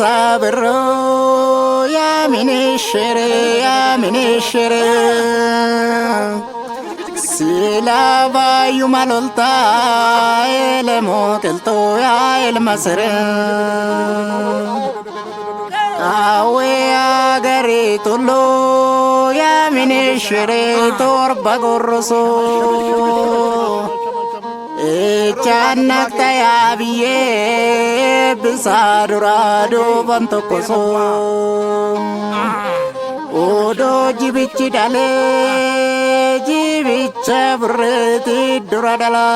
sabro ya minishere silava yumalolta elmo kelto ya elmasere awe agari tolo ya minishere torba gorso Chanak tayabiye bisadurado bantokoso Odo jibichi dale jibicha bureti duradala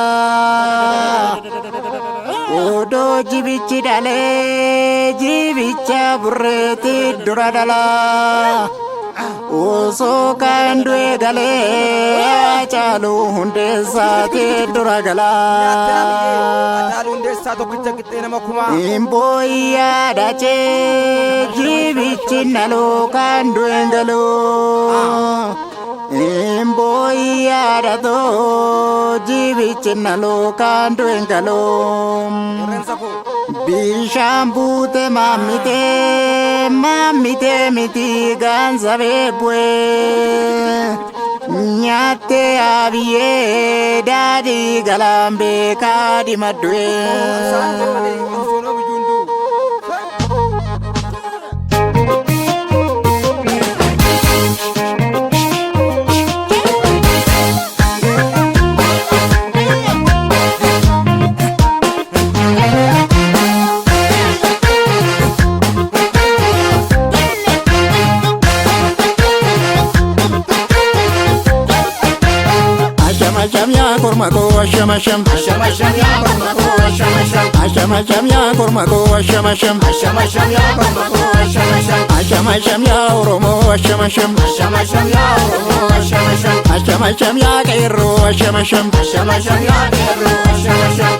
Odo jibichi dale jibicha bureti duradala Oso kandwe gale chalu hunde saate duragala Imboya dache jibichi nalo kandwe galo Imboya dato jibichi nalo kandwe galo Bishambute mamite miti ganzabe bwe Nyate abiye dadi galambe kadi madwe Asham ya kormako asham ya kormako asham ya kormako asham ya kormako asham ya oromo asham ya oromo asham ya kairo asham ya kairo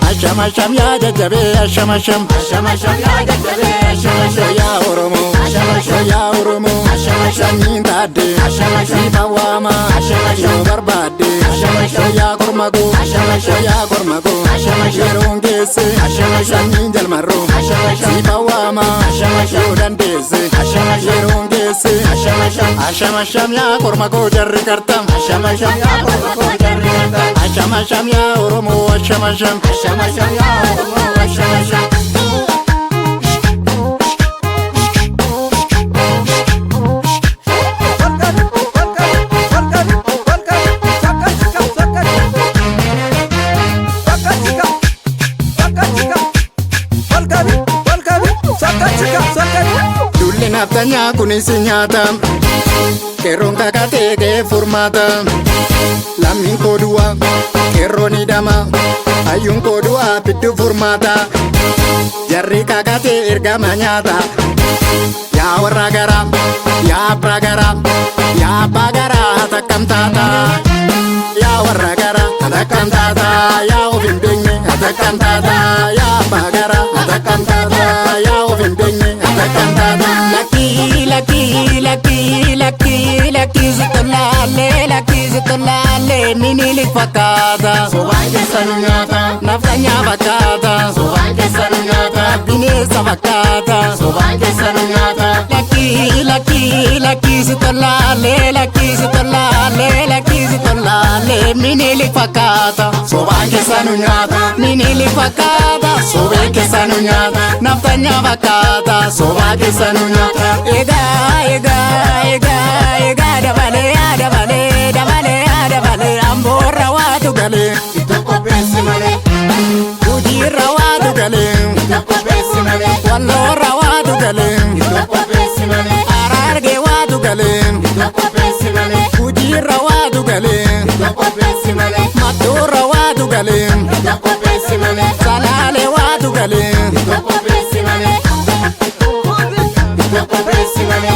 asham ya jajabe asham ya jajabe ya oromo nindade sibawama barbade ya kormago yerongese ninjal marro sibawama yodandese yerongese asham ya kormago jarri kartam asham ya oromo asham ya oromo Naftanya kunisi nyata Kerong kakate ke formata Lamin kodua Keroni dama Ayun kodua pidu formata Jarri kakate irgama nyata Ya waragara Ya pragara Ya pagara Hatakam tata Ya waragara Hatakam tata Ya ovimbingi Hatakam tata Ya pagara Hatakam tata Ya ovimbingi Hatakam tata Laki zitolale nini fakata Sobange sanunyata Naftanya fakata Sobange sanunyata Binesa fakata Sobange sanunyata Laki zitolale nini fakata Sobange sanunyata Nini fakata Sobange sanunyata Naftanya fakata Sobange sanunyata Ega dabale ambora watu gale itoko pesi male ujira watu gale itoko pesi male wallora watu gale itoko pesi male ararge watu gale itoko pesi male ujira watu gale itoko pesi male matura watu gale itoko pesi male salale watu gale itoko pesi male itoko pesi male